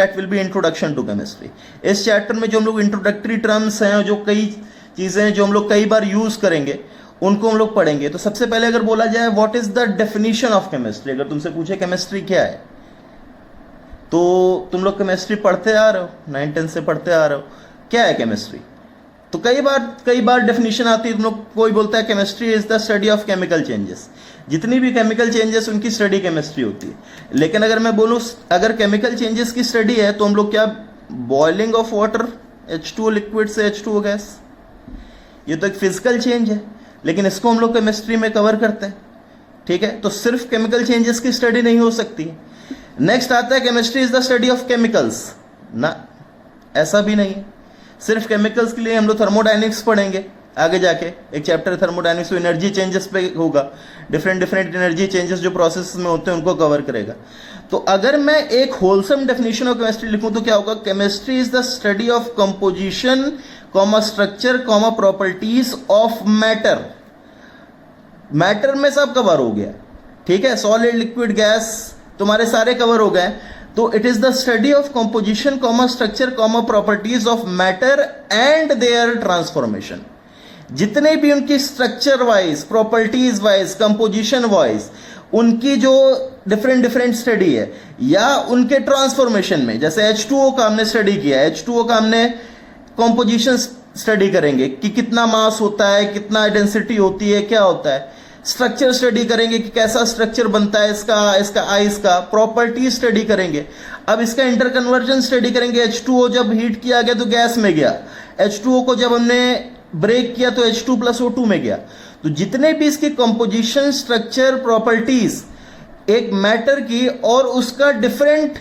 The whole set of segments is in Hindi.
That will be introduction to chemistry. इस चैप्टर में जो हम लोग इंट्रोडक्टरी टर्म्स हैं, जो कई चीज़ें हैं जो हम लोग कई बार यूज़ करेंगे, उनको हम लोग पढ़ेंगे। तो सबसे पहले अगर बोला जाए what is the definition of chemistry, अगर तुमसे पूछे केमिस्ट्री क्या है, तो तुम लोग केमिस्ट्री पढ़ते आ रहे हो, 9-10 से पढ़ते आ रहे हो, क्या है केमिस्ट्री। तो कई बार डेफिनेशन आती है, तुम लोग कोई बोलता है chemistry is the study of chemical changes. जितनी भी केमिकल चेंजेस उनकी स्टडी केमिस्ट्री होती है। लेकिन अगर मैं बोलूँ अगर केमिकल चेंजेस की स्टडी है तो हम लोग क्या, boiling of water H2O liquid से H2O गैस, ये तो एक फिजिकल चेंज है, लेकिन इसको हम लोग केमिस्ट्री में कवर करते हैं। ठीक है, तो सिर्फ केमिकल चेंजेस की स्टडी नहीं हो सकती है। नेक्स्ट आता है chemistry is the study of chemicals, ना ऐसा भी नहीं है। सिर्फ केमिकल्स के लिए हम लोग थर्मोडायनेमिक्स पढ़ेंगे आगे जाके, एक चैप्टर थर्मोडायनेमिक्स एनर्जी चेंजेस पे होगा, डिफरेंट एनर्जी चेंजेस जो प्रोसेस में होते हैं उनको कवर करेगा। तो अगर मैं एक होलसम डेफिनेशन ऑफ केमिस्ट्री लिखूं तो क्या होगा, chemistry is the study of composition comma structure comma properties of matter. Matter में सब कवर हो गया, ठीक है, सॉलिड लिक्विड गैस तुम्हारे सारे कवर हो गए। तो it is the study of composition comma structure comma properties of matter and their transformation. जितने भी उनकी structure wise, properties wise, composition wise उनकी जो डिफरेंट स्टडी है, या उनके ट्रांसफॉर्मेशन में, जैसे H2O का हमने स्टडी किया, H2O का हमने कंपोजिशन स्टडी करेंगे कि कितना मास होता है, कितना डेंसिटी होती है, क्या होता है। स्ट्रक्चर स्टडी करेंगे कि कैसा स्ट्रक्चर बनता है इसका आइस का। प्रॉपर्टी स्टडी करेंगे, अब इसका इंटरकन्वर्जन स्टडी करेंगे। H2O जब हीट किया गया तो गैस में गया, H2O को जब हमने ब्रेक किया तो H2+O2 में गया। तो जितने भी इसकी कंपोजिशन, स्ट्रक्चर, प्रॉपर्टीज एक मैटर की और उसका डिफरेंट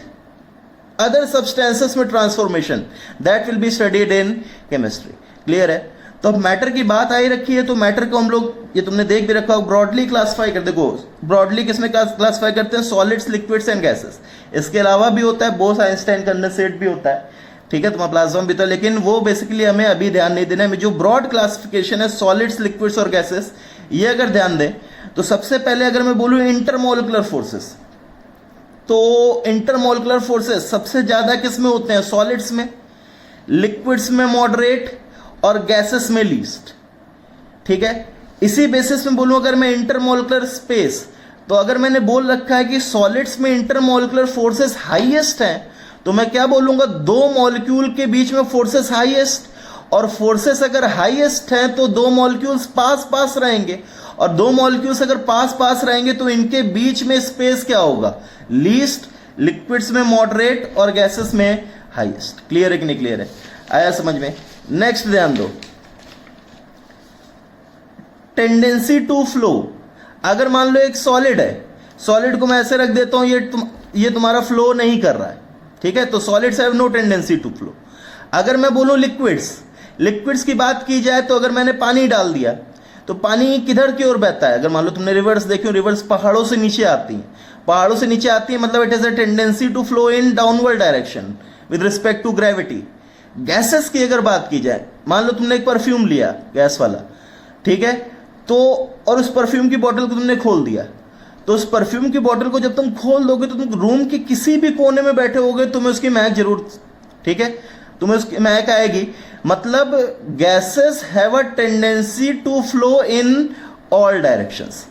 अदर सब्सटेंसेस में transformation, that will be studied in chemistry. Clear है। तो अब मैटर की बात आई रखी है, तो मैटर को हम लोग, ये तुमने देख भी रखा हो, ब्रॉडली क्लासिफाई कर, देखो ब्रॉडली किसमें क्लासिफाई करते हैं, सॉलिड्स, लिक्विड्स एंड गैसेस। इसके अलावा भी होता है बोस, आइंस्टाइन, कंडेंसेट भी होता है, ठीक है, तुम्हारा प्लाज्मा भी था, लेकिन वो बेसिकली हमें अभी ध्यान नहीं देना है। जो ब्रॉड क्लासिफिकेशन है सॉलिड्स, लिक्विड्स और गैसेस, ये अगर ध्यान दें तो सबसे पहले अगर मैं बोलूं इंटरमोलिकुलर फोर्सेस, तो इंटरमोलिकुलर फोर्सेस सबसे ज्यादा किस में होते हैं, सॉलिड्स में, लिक्विड्स में मॉडरेट और गैसेस में लीस्ट। ठीक है, इसी बेसिस में बोलूं अगर मैं इंटरमोलिकुलर स्पेस, तो अगर मैंने बोल रखा है कि सॉलिड्स में इंटरमोलिकुलर फोर्सेस हाईएस्ट हैं, तो मैं क्या बोलूंगा, दो मॉलिक्यूल के बीच में फोर्सेस हाईएस्ट, और फोर्सेस अगर हाईएस्ट हैं तो दो मॉलिक्यूल्स पास रहेंगे, और दो मॉलिक्यूल्स अगर पास रहेंगे तो इनके बीच में स्पेस क्या होगा, लीस्ट, लिक्विड्स में मॉडरेट और गैसेस में हाईएस्ट। क्लियर है कि नहीं क्लियर है, आया समझ में। नेक्स्ट ध्यान दो, टेंडेंसी टू फ्लो। अगर मान लो एक सॉलिड है, सॉलिड को मैं ऐसे रख देता हूं, ये तुम्हारा फ्लो नहीं कर रहा है, ठीक है, तो solids have no tendency to flow. अगर मैं बोलूं लिक्विड्स की बात की जाए, तो अगर मैंने पानी डाल दिया तो पानी किधर की ओर बहता है। अगर मान लो तुमने रिवर्स देखी, रिवर्स पहाड़ों से नीचे आती है, मतलब it is a tendency to flow in downward direction with respect to gravity. Gases की अगर बात की जाए, मान लो तुमने एक परफ्यूम लिया गैस वाला, ठीक है, तो और उस परफ्यूम की बोतल को तुमने खोल दिया, तो उस परफ्यूम की बोतल को जब तुम खोल दोगे तो तुम रूम के किसी भी कोने में बैठे होगे, तुम्हें उसकी महक जरूर, ठीक है, तुम्हें उसकी महक आएगी। मतलब gases have a tendency to flow in all directions.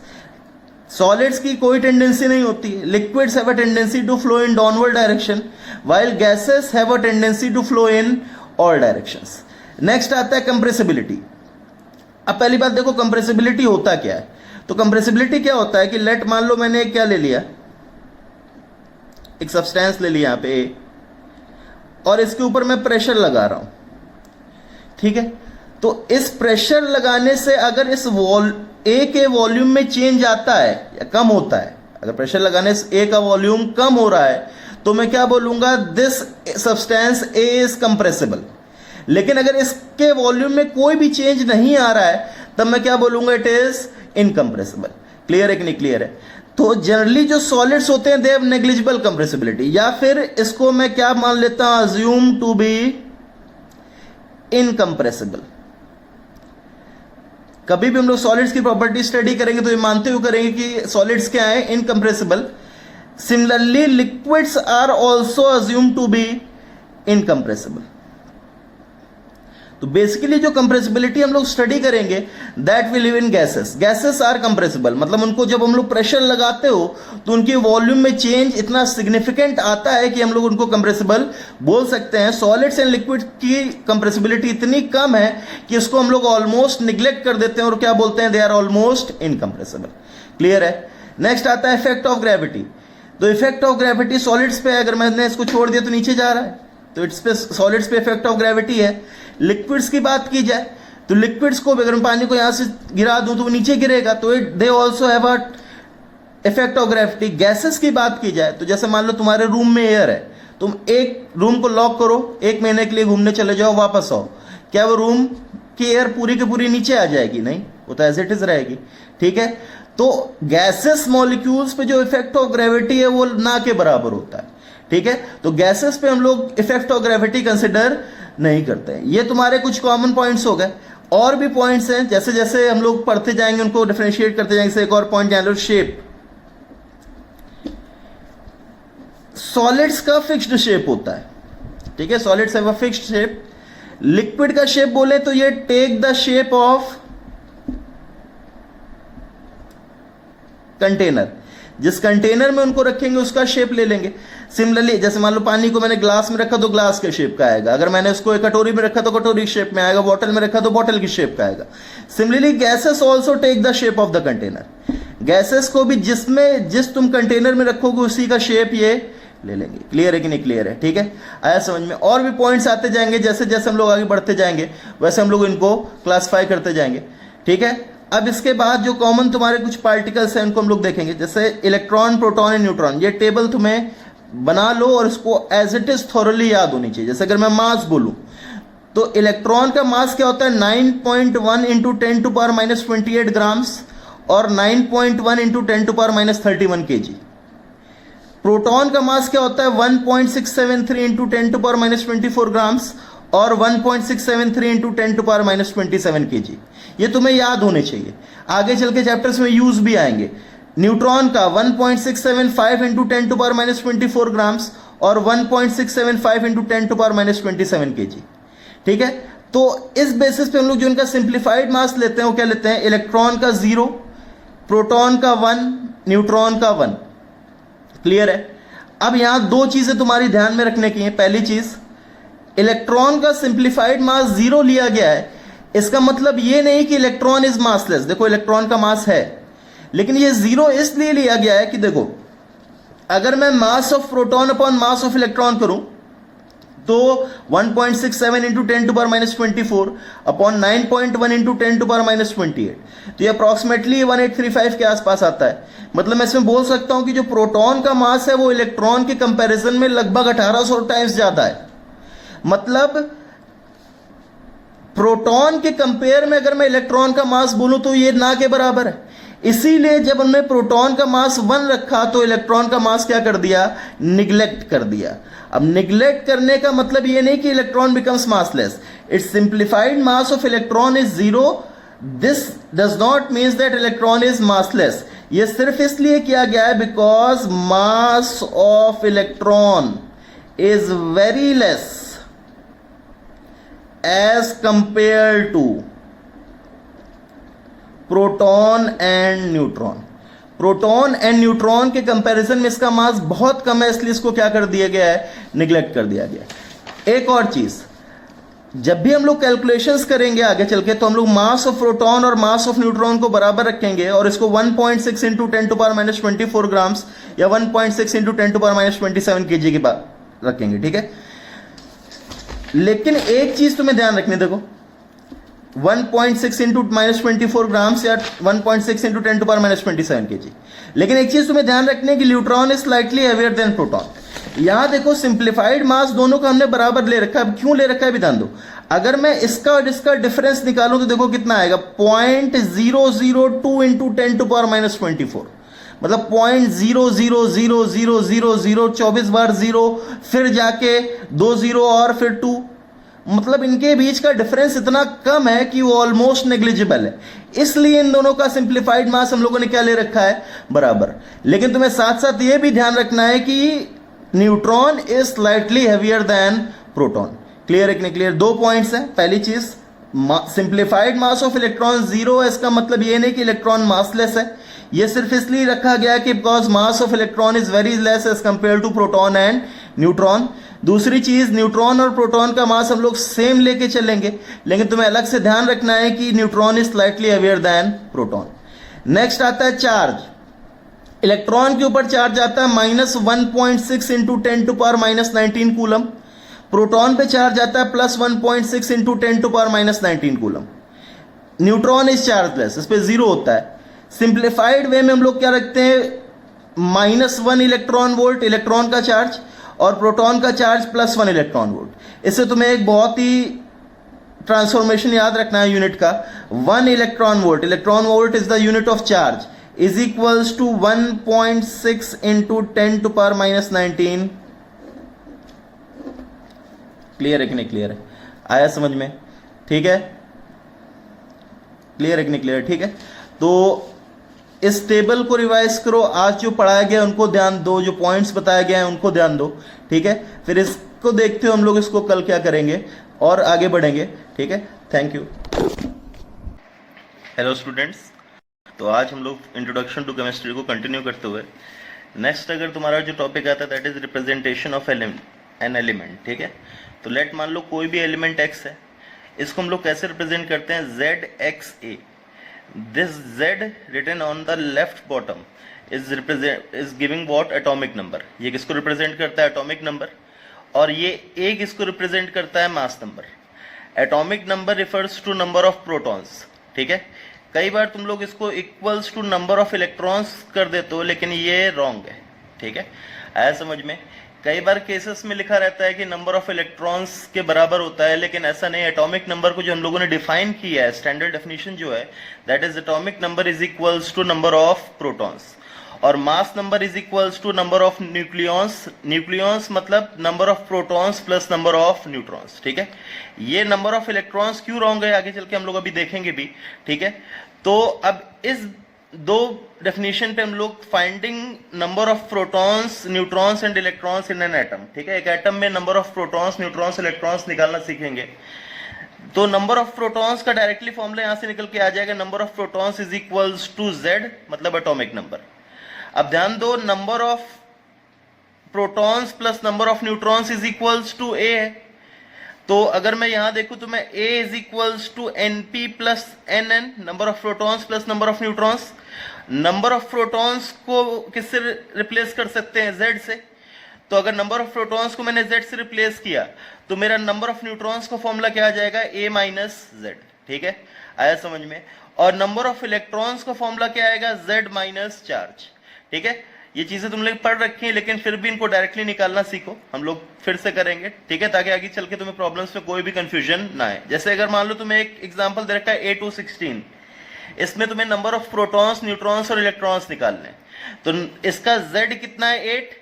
Solids की कोई टेंडेंसी नहीं होती, liquids have a tendency to flow in downward direction, while gases have a tendency to flow in all directions. Next आता है कंप्रेसिबिलिटी। अब पहली बात देखो, कंप्रेसिबिलिटी होता क्या है। तो कंप्रेसिबिलिटी क्या होता है कि लेट मान लो मैंने क्या ले लिया, एक सब्सटेंस ले लिया यहां पे, और इसके ऊपर मैं प्रेशर लगा रहा हूं, ठीक है, तो इस प्रेशर लगाने से अगर इस ए के वॉल्यूम में चेंज आता है या कम होता है, अगर प्रेशर लगाने से ए का वॉल्यूम कम हो रहा है, तो मैं क्या बोलूंगा, this substance A is compressible. लेकिन अगर इसके वॉल्यूम में कोई भी चेंज नहीं आ रहा है, तब मैं क्या बोलूंगा, इट इज इनकंप्रेसिबल। क्लियर है कि नहीं क्लियर है। तो जनरली जो सॉलिड्स होते हैं दे हैव नेग्लिजिबल कंप्रेसिबिलिटी, या फिर इसको मैं क्या मान लेता हूं, अज्यूम टू बी इनकंप्रेसिबल। कभी भी हम लोग सॉलिड्स की प्रॉपर्टी स्टडी करेंगे तो ये मानते हुए करेंगे कि सॉलिड्स क्या है, incompressible. Similarly liquids are also assume to be incompressible. तो बेसिकली जो कंप्रेसिबिलिटी हम लोग स्टडी करेंगे, that will live in gases. Gases are compressible, मतलब उनको जब हम लोग प्रेशर लगाते हो तो उनकी वॉल्यूम में चेंज इतना सिग्निफिकेंट आता है कि हम लोग उनको कंप्रेसिबल बोल सकते हैं। सॉलिड्स एंड लिक्विड की कंप्रेसिबिलिटी इतनी कम है कि इसको हम लोग ऑलमोस्ट निग्लेक्ट कर देते हैं और क्या बोलते हैं, they are almost incompressible. Clear है। नेक्स्ट आता है इफेक्ट ऑफ ग्रेविटी। तो इफेक्ट ऑफ ग्रेविटी सॉलिड्स पे, अगर मैंने इसको छोड़ दिया तो नीचे जा रहा है, तो इट्स पे सॉलिड्स पे इफेक्ट ऑफ ग्रेविटी है। लिक्विड्स की बात की जाए तो लिक्विड्स को अगर मैं पानी को यहां से गिरा दूं तो वो नीचे गिरेगा, तो they also have a effect of gravity. Gases की बात की जाए तो जैसे मान लो तुम्हारे रूम में एयर है, तुम एक रूम को लॉक करो, 1 महीने के लिए घूमने चले जाओ, वापस आओ, क्या वो रूम की एयर पूरी की पूरी नीचे आ जाएगी? नहीं, वो तो एज इट इज रहेगी। ठीक है। तो गैसेस मॉलिक्यूल्स पे जो इफेक्ट ऑफ ग्रेविटी है वो ना के बराबर होता है। ठीक है। तो गैसेस पे हम लोग इफेक्ट ऑफ ग्रेविटी कंसिडर नहीं करते हैं। ये तुम्हारे कुछ कॉमन पॉइंट्स हो गए। और भी पॉइंट्स हैं, जैसे जैसे हम लोग पढ़ते जाएंगे उनको डिफरेंशिएट करते जाएंगे। जैसे एक और पॉइंट जान लो, शेप। सॉलिड्स का फिक्स्ड शेप होता है। ठीक है, solids have a fixed shape. Liquid का शेप बोले तो ये take the shape of container. जिस कंटेनर में उनको रखेंगे उसका शेप ले लेंगे। सिमिलरली जैसे मान लो पानी को मैंने ग्लास में रखा तो ग्लास के शेप का आएगा, अगर मैंने उसको एक कटोरी में रखा तो कटोरी शेप में आएगा, बॉटल में रखा तो बॉटल की शेप का आएगा। Similarly gases also take the shape of the container. Gases को भी जिस तुम कंटेनर में रखोगे उसी का शेप ये ले लेंगे। क्लियर है कि नहीं? क्लियर है। ठीक है, आया समझ में? और भी पॉइंट्स आते जाएंगे, जैसे जैसे हम लोग आगे बढ़ते जाएंगे वैसे हम लोग इनको क्लासिफाई करते जाएंगे। ठीक है। अब इसके बाद जो कॉमन तुम्हारे कुछ पार्टिकल्स हैं उनको हम लोग देखेंगे, जैसे इलेक्ट्रॉन, प्रोटॉन एंड न्यूट्रॉन। ये टेबल तुम्हें बना लो और इसको एज इट इज थॉरली याद होनी चाहिए। जैसे अगर मैं मास बोलूं तो इलेक्ट्रॉन का मास क्या होता है, 9.1 इंटू 10⁻28 ग्राम्स और 9.1 इंटू 10⁻31 kg। प्रोटॉन का मास क्या होता है, 1.673 इंटू 10⁻24 ग्राम्स और 1.673 इंटू 10⁻27 kg। ये तुम्हें याद होने चाहिए, आगे चल के चैप्टर्स में यूज भी आएंगे। न्यूट्रॉन का 1.675 इंटू 10⁻24 ग्राम्स और 1.675 इंटू 10⁻27 kg। ठीक है। तो इस बेसिस पे हम लोग जो इनका सिंप्लीफाइड मास लेते हैं वो क्या लेते हैं, इलेक्ट्रॉन का 0, प्रोटॉन का 1, न्यूट्रॉन का 1। क्लियर है। अब यहां दो चीजें तुम्हारी ध्यान में रखने की है। पहली चीज, इलेक्ट्रॉन का सिंप्लीफाइड मास 0 लिया गया है, इसका मतलब ये नहीं कि इलेक्ट्रॉन इज मासलेस। देखो इलेक्ट्रॉन का मास है, लेकिन ये 0 इसलिए लिया गया है कि देखो अगर मैं मास of proton upon mass of electron करूं तो 1.67 इंटू 10⁻24 अपॉन 9.1 इंटू 10⁻28, तो ये अप्रॉक्सीमेटली 1835 के आसपास आता है। मतलब मैं इसमें बोल सकता हूं कि जो प्रोटॉन का मास है वो इलेक्ट्रॉन के कंपैरिजन में लगभग 1800 टाइम्स ज्यादा है। मतलब प्रोटॉन के कंपेयर में अगर मैं इलेक्ट्रॉन का मास बोलूं तो ये ना के बराबर है। इसीलिए जब हमने प्रोटॉन का मास 1 रखा तो इलेक्ट्रॉन का मास क्या कर दिया, निग्लेक्ट कर दिया। अब निग्लेक्ट करने का मतलब ये नहीं कि electron becomes massless. It's simplified mass of electron is 0। This does not means that electron is massless. ये सिर्फ इसलिए किया गया है because mass of electron is very less as compared to proton and neutron. Proton and neutron के कंपैरिजन में इसका मास बहुत कम है, इसलिए इसको क्या कर दिया गया है, निग्लेक्ट कर दिया गया। एक और चीज, जब भी हम लोग कैलकुलेशंस करेंगे आगे चल के तो हम लोग मास ऑफ प्रोटॉन और मास ऑफ न्यूट्रॉन को बराबर रखेंगे और इसको 1.6 इंटू 10⁻24 ग्राम्स या 1.6 इंटू 10⁻27 kg की बात रखेंगे। ठीक है। लेकिन एक चीज तुम्हें ध्यान रखनी, देखो 1.6 इंटू -24 ग्राम्स या 1.6 इंटू 10⁻27 kg। लेकिन एक चीज तुम्हें ध्यान रखनी है कि neutron is slightly heavier than proton. यहां देखो सिंप्लीफाइड मास दोनों का हमने बराबर ले रखा है। क्यों ले रखा है भी ध्यान दो। अगर मैं इसका और इसका डिफरेंस निकालूं तो देखो कितना आएगा, 0.002 इंटू 10⁻24, मतलब 0.00000 24 बार 0, फिर जाके 2 0 और फिर 2, मतलब इनके बीच का डिफरेंस इतना कम है कि वो ऑलमोस्ट नेग्लिजिबल है, इसलिए इन दोनों का सिंप्लीफाइड मास हम लोगों ने क्या ले रखा है, बराबर। लेकिन तुम्हें साथ साथ ये भी ध्यान रखना है कि neutron is slightly heavier than proton. Clear है कि नहीं क्लियर? दो पॉइंट्स हैं। पहली चीज, simplified mass of electron zero है, इसका मतलब ये नहीं कि इलेक्ट्रॉन मासलेस है, ये सिर्फ इसलिए रखा गया कि because mass of electron is very less as compare to proton and neutron. दूसरी चीज, न्यूट्रॉन और प्रोटॉन का मास हम लोग सेम लेके चलेंगे, लेकिन तुम्हें अलग से ध्यान रखना है कि neutron is slightly heavier than proton. Next आता है चार्ज। इलेक्ट्रॉन के ऊपर चार्ज आता है -1.6 into 10 to power -19 coulomb. Proton पे चार्ज आता है +1.6 into 10 to power -19 coulomb. Neutron is chargeless, इस पे जीरो होता है। सिंप्लीफाइड वे में हम लोग क्या रखते हैं, -1 इलेक्ट्रॉन वोल्ट इलेक्ट्रॉन का चार्ज, और प्रोटॉन का चार्ज +1 इलेक्ट्रॉन वोल्ट। इससे तुम्हें एक बहुत ही ट्रांसफॉर्मेशन याद रखना है यूनिट का। 1 electron volt is the unit of charge, is equals to 1.6 into 10 to power -19। Clear है कि नहीं क्लियर है? आया समझ में? ठीक है, क्लियर है कि नहीं क्लियर? ठीक है, तो इस टेबल को रिवाइज करो, आज जो पढ़ाया गया उनको ध्यान दो, जो पॉइंट्स बताया गया है उनको ध्यान दो। ठीक है, फिर इसको देखते हो हम लोग इसको कल क्या करेंगे और आगे बढ़ेंगे। ठीक है, थैंक यू। हेलो स्टूडेंट्स, तो आज हम लोग इंट्रोडक्शन टू केमिस्ट्री को कंटिन्यू करते हुए नेक्स्ट अगर तुम्हारा जो टॉपिक आता है that is representation of an element. ठीक है, तो लेट मान लो कोई भी एलिमेंट एक्स है, इसको हम लोग कैसे रिप्रेजेंट करते हैं, ZXA। This Z written on the left bottom is giving what, atomic number। ये किसको रिप्रेजेंट करता है, एटॉमिक नंबर, और ये A किसको रिप्रेजेंट करता है, mass number. Atomic number refers to number of protons. ठीक है, कई बार तुम लोग इसको equals to number of electrons कर देते हो, लेकिन ये रॉन्ग है। ठीक है, आया समझ में? कई बार केसेस में लिखा रहता है कि नंबर ऑफ इलेक्ट्रॉन्स के बराबर होता है, लेकिन ऐसा नहीं। एटॉमिक नंबर को जो हम लोगों ने डिफाइन किया है, स्टैंडर्ड डेफिनेशन जो है, that is atomic number is equals to number of protons, और mass number is equals to number of nucleons. Nucleons मतलब number of protons plus number of neutrons. ठीक है, ये नंबर ऑफ इलेक्ट्रॉन्स क्यों रॉन्ग है आगे चल के हम लोग अभी देखेंगे भी। ठीक है, तो अब इस दो डेफिनेशन पे हम लोग finding number of protons, neutrons and electrons in an atom. ठीक है, एक एटम में number of protons, neutrons, electrons निकालना सीखेंगे। तो नंबर ऑफ प्रोटॉन्स का डायरेक्टली फॉर्मूला यहां से निकल के आ जाएगा, number of protons is equals to Z, मतलब एटॉमिक नंबर। अब ध्यान दो, number of protons plus number of neutrons is equals to A है। तो अगर मैं यहां देखूं तो मैं A is equals to NP plus NN, number of protons plus number of neutrons. Number of protons को किससे रिप्लेस कर सकते हैं, Z से। तो अगर नंबर ऑफ प्रोटॉन्स को मैंने Z से रिप्लेस किया तो मेरा नंबर ऑफ न्यूट्रॉन्स का फॉर्मूला क्या आ जाएगा, A माइनस Z। ठीक है, आया समझ में? और नंबर ऑफ इलेक्ट्रॉन्स का फॉर्मूला क्या आएगा, Z माइनस चार्ज। ठीक है, ये चीजें तुम लोग पढ़ रखी हैं, लेकिन फिर भी इनको डायरेक्टली निकालना सीखो, हम लोग फिर से करेंगे। ठीक है, ताकि आगे चल के तुम्हें प्रॉब्लम्स में कोई भी कंफ्यूजन ना आए। जैसे अगर मान लो तुम्हें एक एग्जांपल दे रखा है A216, इसमें तुम्हें नंबर ऑफ प्रोटॉन्स, न्यूट्रॉन्स और इलेक्ट्रॉन्स निकालने, तो इसका Z कितना है 8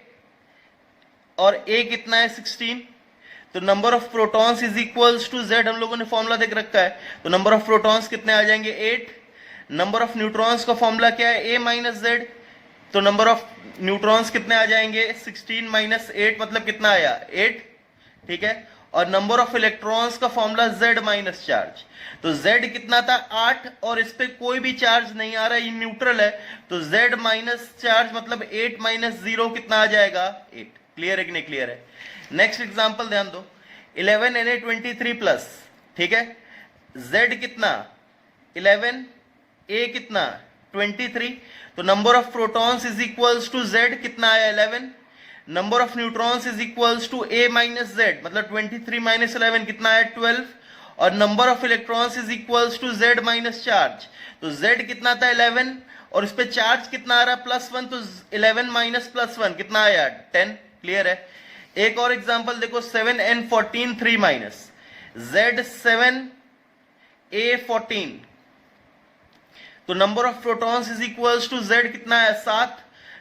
और A कितना है 16। तो number of protons is equals to Z हम लोगों ने फॉर्मूला देख रखा है, तो नंबर ऑफ प्रोटॉन्स कितने आ जाएंगे 8। नंबर ऑफ न्यूट्रॉन्स का फॉर्मूला क्या है, A माइनस Z, तो नंबर ऑफ न्यूट्रॉन्स कितने आ जाएंगे 16 माइनस 8, मतलब कितना आया 8। ठीक है, और नंबर ऑफ इलेक्ट्रॉन्स का फॉर्मूला Z माइनस चार्ज, तो Z कितना था 8 और इस पे कोई भी चार्ज नहीं आ रहा, ये न्यूट्रल है, तो Z माइनस चार्ज मतलब 8 माइनस 0 कितना आ जाएगा 8। क्लियर है कि नहीं क्लियर है? नेक्स्ट एग्जांपल ध्यान दो, 11 Na23 प्लस। ठीक है, Z कितना 11, A कितना 23, तो number of protons is equals to Z कितना आया 11, number of neutrons is equals to A minus Z, मतलब 23 माइनस 11 कितना आया 12, और number of electrons is equals to Z minus charge, तो Z कितना था 11 और इस पे चार्ज कितना आ रहा है +1, तो 11 माइनस +1 कितना आया 10। क्लियर है? एक और एग्जांपल देखो, 7N14 3 माइनस Z7 A14, तो number of protons is equals to Z कितना है 7,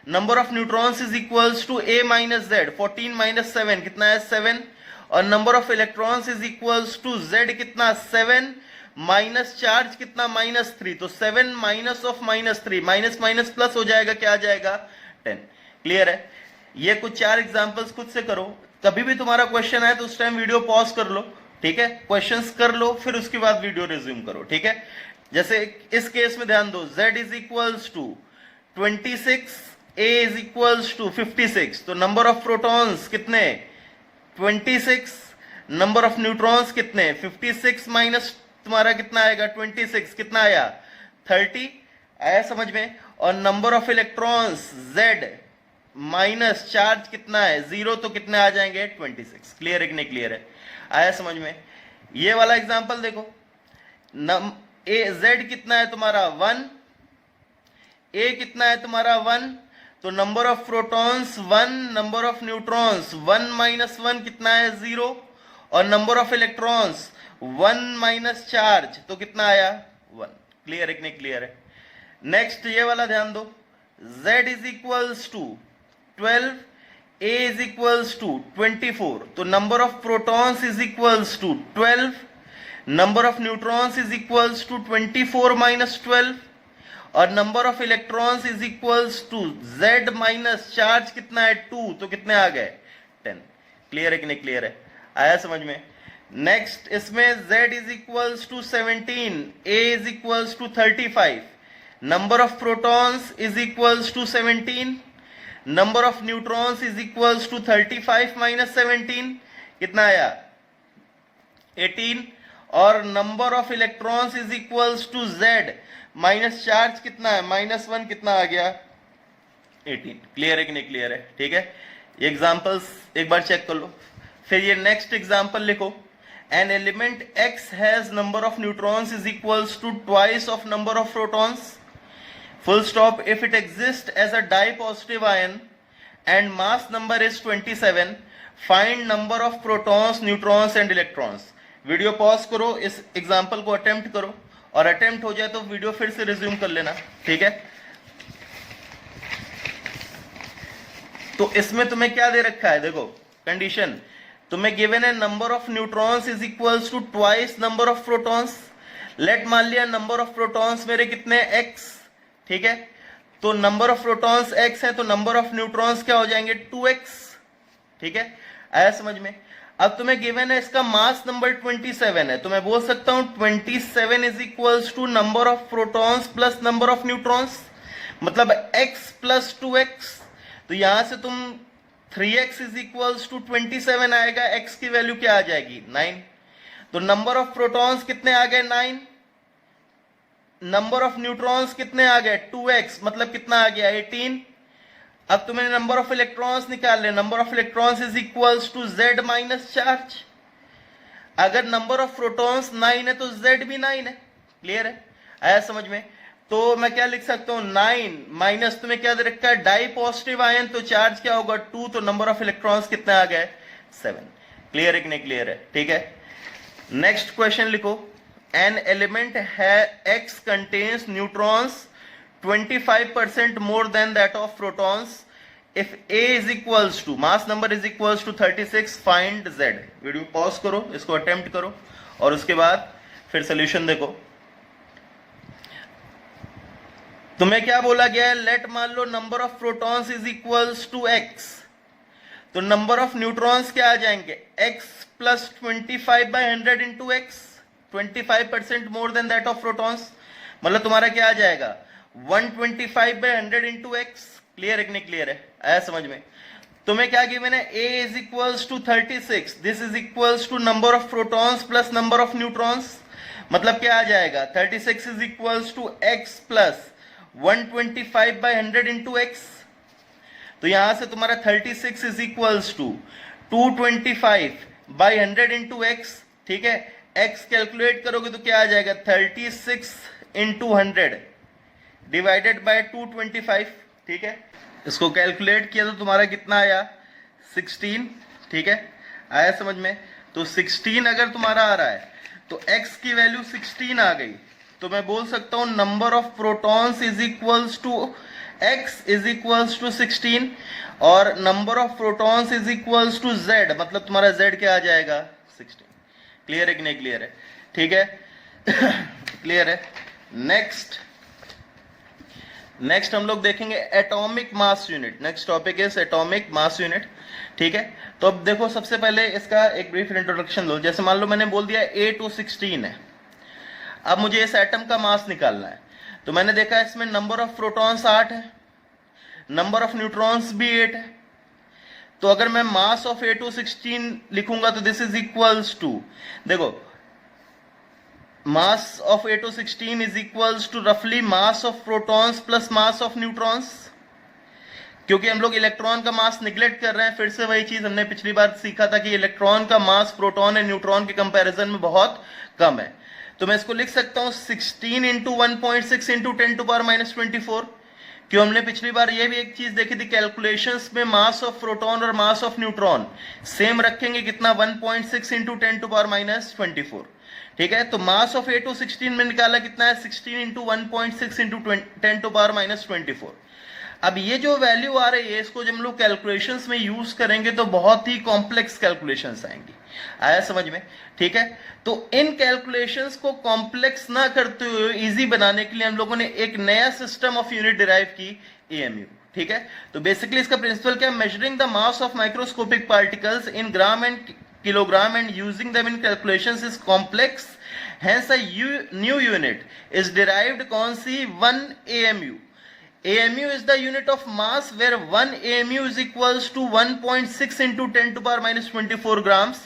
number of neutrons is equals to A minus Z, 14 minus 7 कितना है 7, और number of electrons is equals to z कितना 7 माइनस चार्ज कितना -3, तो 7 minus of -3, minus minus plus हो जाएगा, क्या आ जाएगा 10। क्लियर है? ये कुछ 4 एग्जांपल्स खुद से करो, कभी भी तुम्हारा क्वेश्चन आए तो उस टाइम वीडियो पॉज कर लो, ठीक है, क्वेश्चंस कर लो, फिर उसके बाद वीडियो रिज्यूम करो, ठीक है। जैसे इस केस में ध्यान दो, z is equals to 26, a is equals to 56, तो नंबर ऑफ प्रोटॉन्स कितने 26, नंबर ऑफ न्यूट्रॉन्स कितने 56 माइनस तुम्हारा कितना आएगा 26, कितना आया 30, आया समझ में। और number of electrons z minus charge कितना है 0, तो कितने आ जाएंगे 26। क्लियर है कि नहीं क्लियर है? आया समझ में। ये वाला एग्जांपल देखो, z कितना है तुम्हारा 1, a कितना है तुम्हारा 1, तो number of protons 1, number of neutrons 1 minus 1 कितना है 0, और number of electrons 1 minus charge, तो कितना आया 1। क्लियर है कि नहीं क्लियर है? नेक्स्ट ये वाला ध्यान दो, z is equals to 12, a is equals to 24, तो number of protons is equals to 12, number of neutrons is equals to 24 minus 12, और number of electrons is equals to z minus charge कितना है 2, तो कितने आ गए 10। क्लियर है कि नहीं क्लियर है? आया समझ में। नेक्स्ट इसमें z is equals to 17, a is equals to 35, number of protons is equals to 17, number of neutrons is equals to 35 minus 17, कितना आया 18, और number of electrons is equals to z minus charge कितना है -1, कितना आ गया 18। क्लियर है कि नहीं क्लियर है? ठीक है, ये एग्जांपल्स एक बार चेक कर लो। फिर ये नेक्स्ट एग्जांपल लिखो, an element x has number of neutrons is equals to twice of number of protons, full stop, if it exists as a dipositive ion and mass number is 27, find number of protons, neutrons and electrons। Video pause करो, इस एग्जांपल को अटेम्प्ट करो, और अटेम्प्ट हो जाए तो वीडियो फिर से रिज्यूम कर लेना, ठीक है। तो इसमें तुम्हें क्या दे रखा है, देखो कंडीशन तुम्हें गिवन है, number of neutrons is equals to twice number of protons. Let मान लिया नंबर ऑफ प्रोटॉन्स मेरे कितने x, ठीक है, तो नंबर ऑफ प्रोटॉन्स x है, तो नंबर ऑफ न्यूट्रॉन्स क्या हो जाएंगे 2x। ठीक है, आया समझ में। अब तुम्हें गिवन है इसका मास नंबर 27 है, तो मैं बोल सकता हूं 27 is equals to number of protons plus number of neutrons, मतलब x प्लस 2x। तो यहां से तुम 3x इज इक्वल्स टू 27 आएगा, x की वैल्यू क्या आ जाएगी 9। तो नंबर ऑफ प्रोटॉन्स कितने आ गए 9, नंबर ऑफ न्यूट्रॉन्स कितने आ गए 2x, मतलब कितना आ गया 18। अब तुम्हें नंबर ऑफ इलेक्ट्रॉन्स निकालने, number of electrons is equals to z minus charge. अगर नंबर ऑफ प्रोटॉन्स 9 है तो z भी 9 है। क्लियर है, आया समझ में। तो मैं क्या लिख सकता हूं 9 माइनस तुम्हें क्या दे रखा है डाई पॉजिटिव आयन, तो चार्ज क्या होगा 2, तो नंबर ऑफ इलेक्ट्रॉन्स कितने आ गए 7। क्लियर है कि नहीं क्लियर है? ठीक है, नेक्स्ट क्वेश्चन लिखो, an element x contains neutrons 25% more than that of protons, if a is equals to mass number is equals to 36, find z। Video pause करो, इसको अटेम्प्ट करो, और उसके बाद फिर सोल्यूशन देखो। तुम्हें क्या बोला गया है, लेट मान लो number of protons is equals to x, तो नंबर ऑफ न्यूट्रॉन्स क्या आ जाएंगे x plus 25/100 into x, 25% more than that of protons, मतलब तुम्हारा क्या आ जाएगा 125/100 इंटू x। क्लियर है कि नहीं क्लियर है? आया समझ में। तुम्हें क्या गिवन है, a is equals to 36, this is equals to number of protons plus number of neutrons, मतलब क्या आ जाएगा 36 is equals to x plus 125/100 into x। तो यहां से तुम्हारा 36 is equals to 225/100 into x। ठीक है, x कैलकुलेट करोगे तो क्या आ जाएगा 36 इंटू 100 डिवाइडेड बाय 225। ठीक है, इसको कैलकुलेट किया तो तुम्हारा कितना आया 16। ठीक है, आया समझ में। तो 16 अगर तुम्हारा आ रहा है तो x की वैल्यू 16 आ गई, तो मैं बोल सकता हूं number of protons is equals to x is equals to 16 और number of protons is equals to z, मतलब तुम्हारा z क्या आ जाएगा 16। क्लियर है कि नहीं क्लियर है? ठीक है क्लियर है। नेक्स्ट हम लोग देखेंगे atomic mass unit. Next topic is atomic mass unit. ठीक है, तो अब देखो सबसे पहले इसका एक ब्रीफ इंट्रोडक्शन लो। जैसे मान लो मैंने बोल दिया A216 है, अब मुझे इस एटम का मास निकालना है। तो मैंने देखा इसमें नंबर ऑफ प्रोटॉन्स 8 है, नंबर ऑफ न्यूट्रॉन्स भी 8 है। तो अगर मैं मास ऑफ A216 लिखूंगा तो दिस इज इक्वल्स टू, देखो mass of A216 is equals to roughly mass of protons plus mass of neutrons। क्योंकि हम लोग इलेक्ट्रॉन का मास निगलेक्ट कर रहे हैं, फिर से वही चीज हमने पिछली बार सीखा था कि इलेक्ट्रॉन का मास प्रोटॉन एंड न्यूट्रॉन के कंपैरिजन में बहुत कम है। तो मैं इसको लिख सकता हूं 16 इंटू 1.6 इंटू 10⁻24। क्यों, हमने पिछली बार ये भी एक चीज देखी थी, कैलकुलेशंस में मास ऑफ प्रोटॉन और मास ऑफ न्यूट्रॉन सेम रखेंगे, कितना 1.6 इंटू 10⁻24। ठीक है, तो मास ऑफ A216 में निकाला कितना है 16 इंटू 1.6 इंटू 10⁻24। अब ये जो वैल्यू आ रही है इसको जब हम लोग कैलकुलेशंस में यूज करेंगे तो बहुत ही कॉम्प्लेक्स कैलकुलेशंस आएंगी। आया समझ में? ठीक है, तो इन कैलकुलेशंस को कॉम्प्लेक्स ना करते हुए इजी बनाने के लिए हम लोगों ने एक नया सिस्टम ऑफ यूनिट डिराइव की, AMU। ठीक है, तो बेसिकली इसका प्रिंसिपल क्या है, measuring the mass of microscopic particles in gram and kilogram and using them in calculations is complex, hence a new unit is derived, कौन सी, 1 AMU। AMU is the unit of mass where 1 AMU is equals to 1.6 into 10⁻24 grams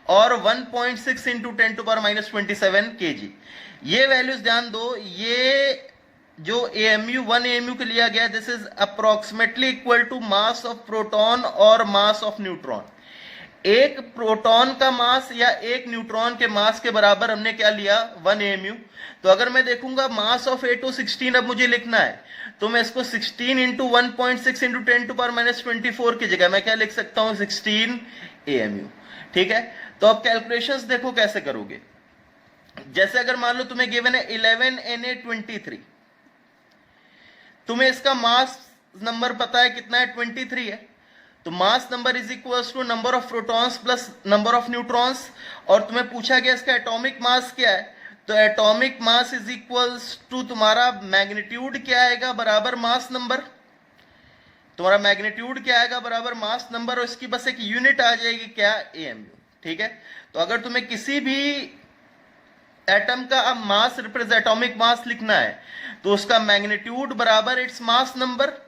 और 1.6 into 10⁻27 kg। ये वैल्यूज ध्यान दो, ये जो AMU 1 AMU के लिया गया, this is approximately equal to mass of proton और मास ऑफ न्यूट्रॉन। एक प्रोटॉन का मास या एक न्यूट्रॉन के मास के बराबर हमने क्या लिया, 1 AMU। तो अगर मैं देखूंगा मास ऑफ A216 अब मुझे लिखना है, तो मैं इसको 16 इंटू 1.6 इंटू 10⁻24 की जगह मैं क्या लिख सकता हूं, 16 AMU। ठीक है, तो अब कैलकुलेशंस देखो कैसे करोगे। जैसे अगर मान लो तुम्हें गिवन है 11Na23, तुम्हें इसका मास नंबर पता है कितना है, 23 है। तो mass number is equals to number of protons plus number of neutrons, और तुम्हें पूछा गया इसका एटॉमिक मास क्या है, तो atomic mass is equals to तुम्हारा मैग्नीट्यूड क्या आएगा बराबर मास नंबर, तुम्हारा मैग्नीट्यूड क्या आएगा बराबर मास नंबर, और इसकी बस एक यूनिट आ जाएगी क्या, AMU। ठीक है, तो अगर तुम्हें किसी भी एटम का मास एटॉमिक मास लिखना है तो उसका मैग्नीट्यूड बराबर इट्स मास नंबर,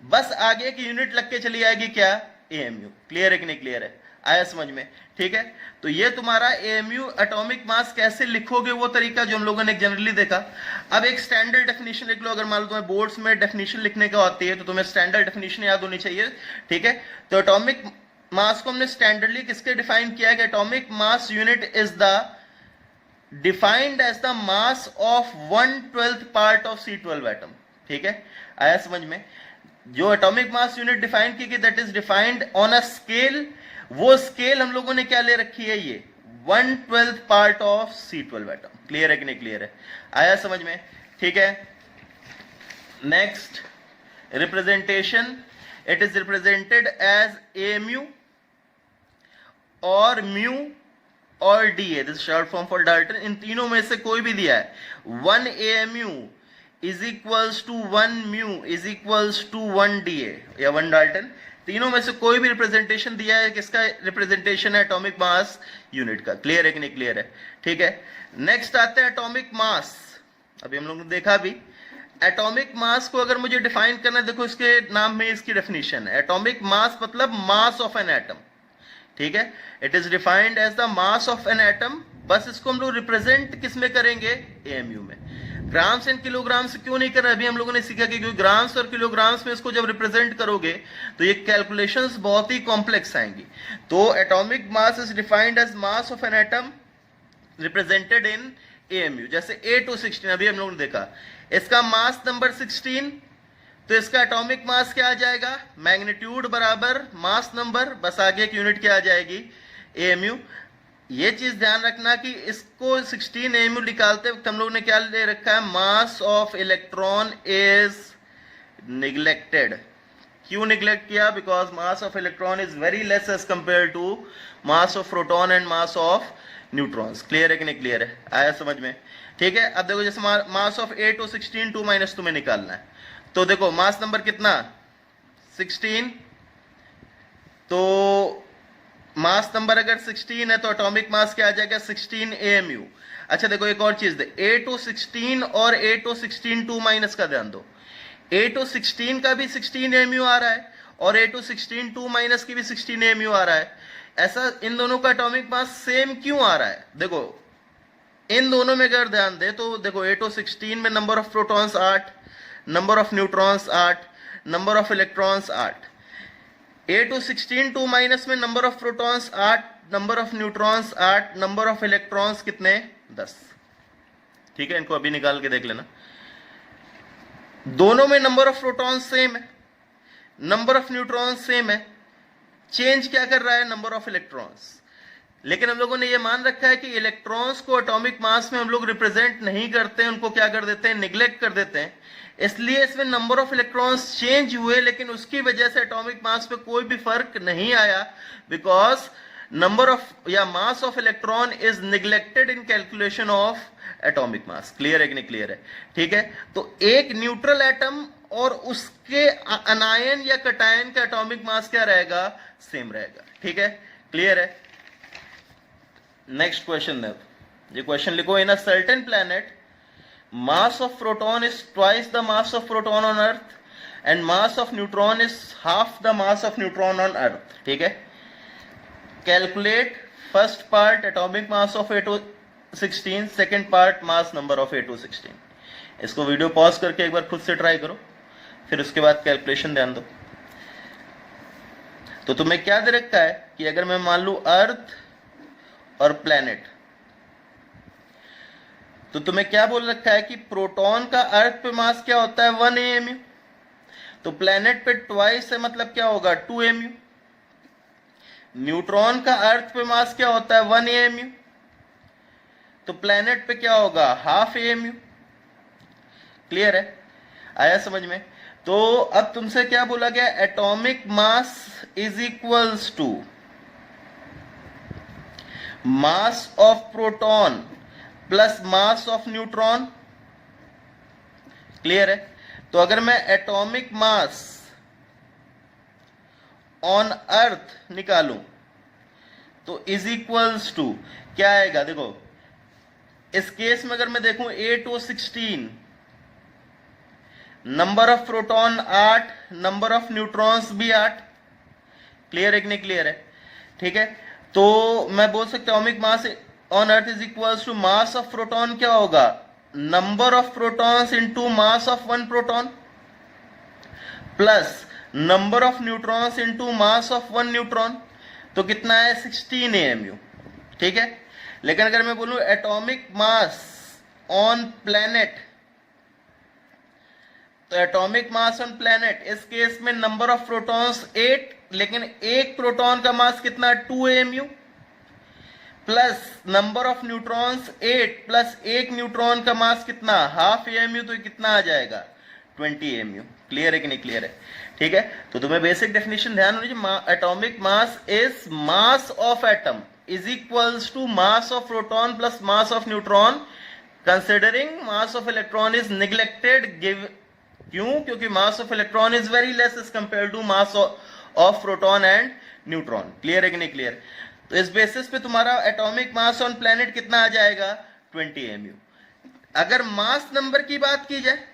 बस आगे की यूनिट लग के चली आएगी क्या, AMU। क्लियर है कि नहीं क्लियर है? आया समझ में? ठीक है, तो ये तुम्हारा AMU एटॉमिक मास कैसे लिखोगे वो तरीका जो हम लोगों ने जनरली देखा। अब एक स्टैंडर्ड डेफिनेशन लिख लो, अगर मान लो तुम्हें बोर्ड्स में डेफिनेशन लिखने का आती है तो तुम्हें स्टैंडर्ड डेफिनेशन याद होनी चाहिए। ठीक है, तो एटॉमिक मास को हमने स्टैंडर्डली किसके डिफाइन किया है, atomic mass unit is the defined as the mass of 1/12 part of C12 atom. ठीक है, आया समझ में? जो एटॉमिक मास यूनिट डिफाइन की गई that is defined on a scale, वो स्केल हम लोगों ने क्या ले रखी है, ये 1/12 part of C12 atom. Clear है कि नहीं क्लियर है? आया समझ में? ठीक है, next representation, it is represented as AMU और म्यू और DA, this short form for dalton. इन तीनों में से कोई भी दिया है, 1 AMU is equals to 1 mu is equals to 1 DA या 1 डाल्टन, तीनों में से कोई भी रिप्रेजेंटेशन दिया है, किसका रिप्रेजेंटेशन है, एटॉमिक मास यूनिट का। क्लियर है कि नहीं क्लियर है? ठीक है, नेक्स्ट आता है एटॉमिक मास। अभी हम लोग ने देखा भी एटॉमिक मास को अगर मुझे डिफाइन करना है, देखो इसके नाम में इसकी डेफिनेशन है, एटॉमिक मास मतलब मास ऑफ एन एटम। ठीक है, it is defined as the mass of an atom, बस इसको हम लोग रिप्रेजेंट किस में करेंगे, AMU में। ग्राम्स एंड किलोग्राम्स क्यों नहीं कर रहे, अभी हम लोगों ने सीखा कि ग्राम्स और किलोग्राम्स में इसको जब रिप्रेजेंट करोगे तो ये कैलकुलेशंस बहुत ही कॉम्प्लेक्स आएंगी। तो atomic mass is defined as mass of an atom represented in AMU। जैसे A216 अभी हम लोगों ने देखा, इसका मास नंबर 16, तो इसका एटॉमिक मास क्या आ जाएगा, मैग्नीट्यूड बराबर मास नंबर, बस आगे की यूनिट क्या आ जाएगी, AMU। ये चीज ध्यान रखना कि इसको 16 AMU निकालते वक्त हम लोग ने क्या ले रखा है, mass of electron is neglected. क्यों निग्लेक्ट किया? Because mass of electron is very less as compare to mass of proton and mass of neutrons. Clear है कि नहीं क्लियर है? आया समझ में? ठीक है। अब देखो जैसे मास ऑफ 8 और 16 2 माइनस तुम्हें निकालना है, तो देखो मास नंबर कितना 16, तो मास नंबर अगर 16 है तो एटॉमिक मास क्या आ जाएगा 16 AMU। अच्छा देखो एक और चीज दे, 8 और 16 और 8 और 16 2 माइनस का ध्यान दो। 8 और 16 का भी 16 AMU आ रहा है और 8 और 16 2 माइनस की भी 16 AMU आ रहा है। ऐसा इन दोनों का एटॉमिक मास सेम क्यों आ रहा है? देखो इन दोनों में अगर ध्यान दे तो देखो 8 और 16 में number of protons 8, number of neutrons 8, number of electrons 8। 8 और 16 2 माइनस में number of protons 8, number of neutrons 8, number of electrons कितने 10। ठीक है, इनको अभी निकाल के देख लेना। दोनों में नंबर ऑफ प्रोटॉन्स सेम है, नंबर ऑफ न्यूट्रॉन्स सेम है, चेंज क्या कर रहा है नंबर ऑफ इलेक्ट्रॉन्स। लेकिन हम लोगों ने ये मान रखा है कि इलेक्ट्रॉन्स को एटॉमिक मास में हम लोग रिप्रेजेंट नहीं करते हैं, उनको क्या कर देते हैं निग्लेक्ट कर देते हैं। इसलिए इसमें नंबर ऑफ इलेक्ट्रॉन्स चेंज हुए, लेकिन उसकी वजह से एटॉमिक मास पे कोई भी फर्क नहीं आया, बिकॉज नंबर ऑफ या मास of electron is neglected in calculation of atomic mass. Clear है कि नहीं क्लियर है? ठीक है, तो एक न्यूट्रल एटम और उसके अनायन या कटायन का एटॉमिक मास क्या रहेगा सेम रहेगा। ठीक है, क्लियर है? नेक्स्ट क्वेश्चन है, ये क्वेश्चन लिखो, in a certain planet mass of proton is twice the mass of proton on earth and mass of neutron is half the mass of neutron on earth। ठीक है, calculate first part atomic mass of 8O16, second part mass number of 8O16। इसको वीडियो पॉज करके एक बार खुद से ट्राई करो, फिर उसके बाद कैलकुलेशन ध्यान दो। तो तुम्हें क्या दे रखा है कि अगर मैं मान लू अर्थ और प्लैनेट, तो तुम्हें क्या बोल रखा है कि प्रोटॉन का अर्थ पे मास क्या होता है 1 AMU, तो प्लैनेट पे ट्वाइस है, मतलब क्या होगा 2 AMU। न्यूट्रॉन का अर्थ पे मास क्या होता है 1 AMU, तो प्लैनेट पे क्या होगा हाफ AMU। क्लियर है? आया समझ में? तो अब तुमसे क्या बोला गया, atomic mass is equals to mass of proton plus mass of neutron. Clear है? तो अगर मैं एटॉमिक मास ऑन अर्थ निकालूं तो इज इक्वल्स टू क्या आएगा, देखो इस केस में अगर मैं देखूं 8 और 16, number of proton 8, number of neutrons भी 8। क्लियर है कि नहीं क्लियर है? ठीक है, तो मैं बोल सकता हूं atomic mass on earth is equals to mass of proton क्या होगा, number of protons into mass of 1 proton plus number of neutrons into mass of 1 neutron. तो कितना है 16 AMU। ठीक है, लेकिन अगर मैं बोलूं एटॉमिक मास ऑन प्लैनेट, तो एटॉमिक मास ऑन प्लैनेट इस केस में नंबर ऑफ प्रोटॉन्स 8, लेकिन एक प्रोटॉन का मास कितना 2 AMU plus number of neutrons 8 plus एक न्यूट्रॉन का मास कितना हाफ AMU, तो कितना आ जाएगा 20 AMU। क्लियर है कि नहीं क्लियर है? ठीक है, तो तुम्हें बेसिक डेफिनेशन ध्यान होनी चाहिए, atomic mass is mass of atom is equals to mass of proton plus mass of neutron, considering mass of electron is neglected. Give क्यों? क्योंकि mass of electron is very less as compare to mass of proton and neutron. Clear है कि नहीं क्लियर? तो इस बेसिस पे तुम्हारा एटॉमिक मास ऑन प्लैनेट कितना आ जाएगा 20 AMU। अगर मास नंबर की बात की जाए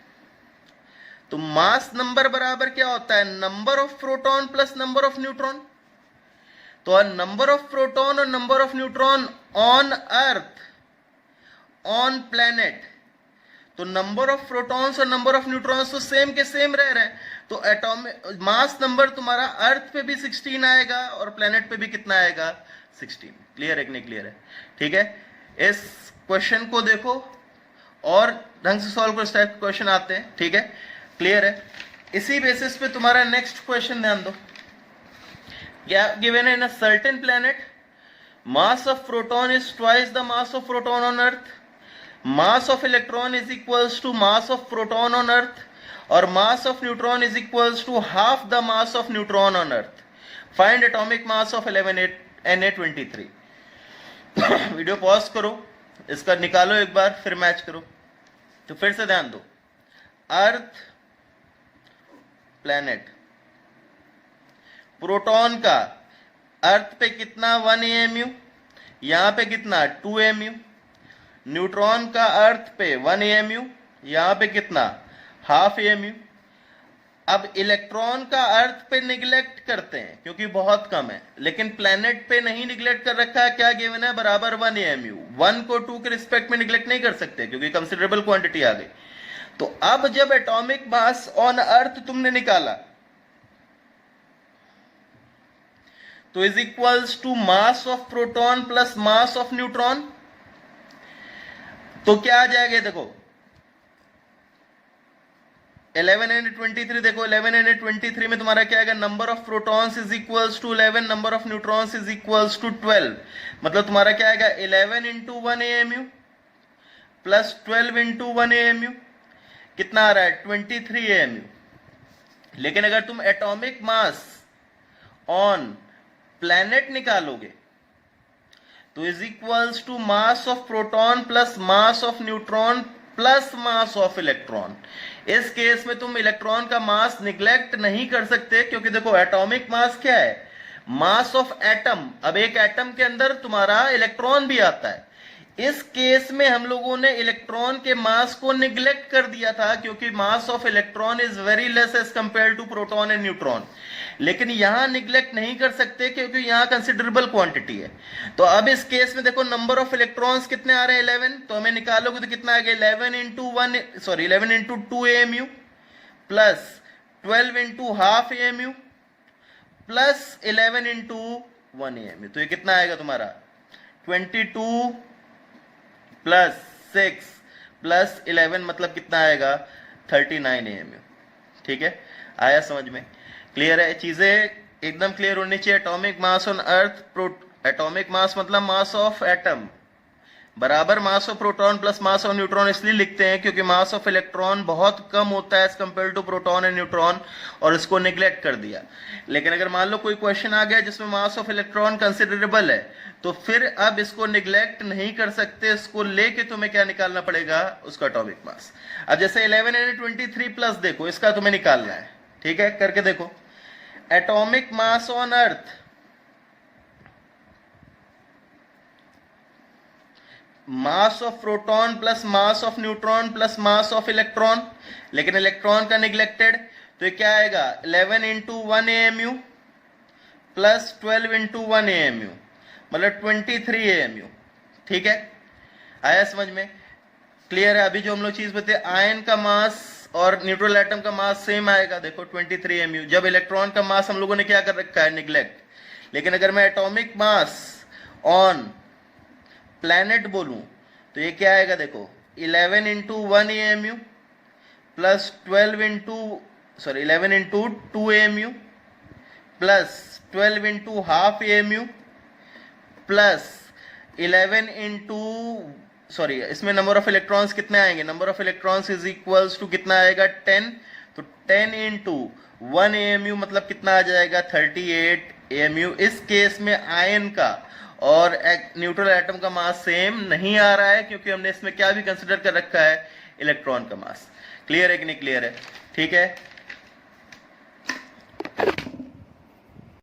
तो मास नंबर बराबर क्या होता है, number of proton plus number of neutron. तो नंबर ऑफ प्रोटॉन और number of neutron on earth on planet, तो नंबर ऑफ प्रोटॉन्स और नंबर ऑफ न्यूट्रॉन्स तो सेम के सेम रह रहे हैं, तो एटॉमिक मास नंबर तुम्हारा अर्थ पे भी 16 आएगा और प्लैनेट पे भी कितना आएगा 16। क्लियर है कि नहीं क्लियर है? ठीक है, इस क्वेश्चन को देखो और ढंग से सॉल्व करो, इस टाइप के क्वेश्चन आते हैं। ठीक है, क्लियर है? इसी बेसिस पे तुम्हारा नेक्स्ट क्वेश्चन ध्यान दो, क्या गिवन है, in a certain planet mass of proton is twice the mass of proton on earth, mass of electron is equals to mass of proton on earth और mass of neutron is equals to half the mass of neutron on earth, find atomic mass of 11Na23। Video pause करो, इसका निकालो एक बार, फिर मैच करो। तो फिर से ध्यान दो, अर्थ, प्लैनेट, प्रोटॉन का अर्थ पे कितना 1 AMU, यहां पे कितना 2 AMU, न्यूट्रॉन का अर्थ पे 1 AMU, यहां पे कितना हाफ AMU। अब इलेक्ट्रॉन का अर्थ पे निगलेक्ट करते हैं क्योंकि बहुत कम है, लेकिन प्लैनेट पे नहीं निगलेक्ट कर रखा है, क्या गिवन है, बराबर 1 AMU। 1 को 2 के रिस्पेक्ट में निगलेक्ट नहीं कर सकते क्योंकि कंसिडरेबल क्वांटिटी आ गई। तो अब जब एटॉमिक मास ऑन अर्थ तुमने निकाला तो is equals to mass of proton plus mass of neutron. तो क्या आ जाएगा, देखो 11Na23, देखो 11Na23 में तुम्हारा क्या आएगा, number of protons is equals to 11, number of neutrons is equals to 12। मतलब तुम्हारा क्या आएगा 11 into 1 AMU plus 12 into 1 AMU, कितना आ रहा है 23 AMU। लेकिन अगर तुम एटॉमिक मास ऑन प्लैनेट निकालोगे तो is equals to mass of proton plus mass of neutron plus mass of electron. इस केस में तुम इलेक्ट्रॉन का मास निगलेक्ट नहीं कर सकते क्योंकि देखो एटॉमिक मास क्या है, मास ऑफ एटम। अब एक एटम के अंदर तुम्हारा इलेक्ट्रॉन भी आता है। इस केस में हम लोगों ने इलेक्ट्रॉन के मास को निगलेक्ट कर दिया था क्योंकि mass of electron is very less as compare to proton and neutron. लेकिन यहां निगलेक्ट नहीं कर सकते क्योंकि यहां कंसिडरेबल क्वांटिटी है। तो अब इस केस में देखो नंबर ऑफ इलेक्ट्रॉन्स कितने आ रहे हैं 11, तो हमें निकालोगे तो कितना आ गया 11 into 2 AMU plus 12 into half AMU plus 11 into 1 AMU। तो ये कितना आएगा तुम्हारा 22 प्लस 6 प्लस 11, मतलब कितना आएगा 39 AMU। ठीक है, आया समझ में, क्लियर है, चीजें एकदम क्लियर होनी चाहिए। Atomic mass on earth, atomic mass मतलब मास ऑफ एटम बराबर मास of proton plus mass of neutron इसलिए लिखते हैं क्योंकि मास ऑफ इलेक्ट्रॉन बहुत कम होता है as compare to proton and neutron, और इसको निगलेक्ट कर दिया। लेकिन अगर मान लो कोई क्वेश्चन आ गया जिसमें मास ऑफ इलेक्ट्रॉन कंसिडरेबल है तो फिर अब इसको निगलेक्ट नहीं कर सकते, इसको लेके तुम्हें क्या निकालना पड़ेगा, उसका एटॉमिक मास। अब जैसे 11Na23 प्लस देखो, इसका तुम्हें निकालना है, ठीक है, करके देखो। Atomic mass on earth mass of proton plus mass of neutron plus mass of electron, लेकिन इलेक्ट्रॉन का निगलेक्टेड, तो ये क्या आएगा 11 into 1 AMU plus 12 into 1 AMU, मतलब 23 AMU। ठीक है, आया समझ में, क्लियर है। अभी जो हम लोग चीज बताए, आयन का मास और न्यूट्रल एटम का मास सेम आएगा, देखो 23 AMU। जब इलेक्ट्रॉन का मास हम लोगों ने क्या कर रखा है, निगलेक्ट। लेकिन अगर मैं एटॉमिक मास ऑन प्लैनेट बोलूं तो ये क्या आएगा, देखो 11 into 1 AMU plus 11 into 2 AMU plus 12 into half AMU plus 11 into इसमें नंबर ऑफ इलेक्ट्रॉन्स कितने आएंगे, number of electrons is equals to कितना आएगा 10, तो 10 इंटू 1 AMU मतलब कितना आ जाएगा 38 AMU। इस केस में आयन का और न्यूट्रल एटम का मास सेम नहीं आ रहा है क्योंकि हमने इसमें क्या भी कंसिडर कर रखा है, इलेक्ट्रॉन का मास। क्लियर है कि नहीं क्लियर है, ठीक है।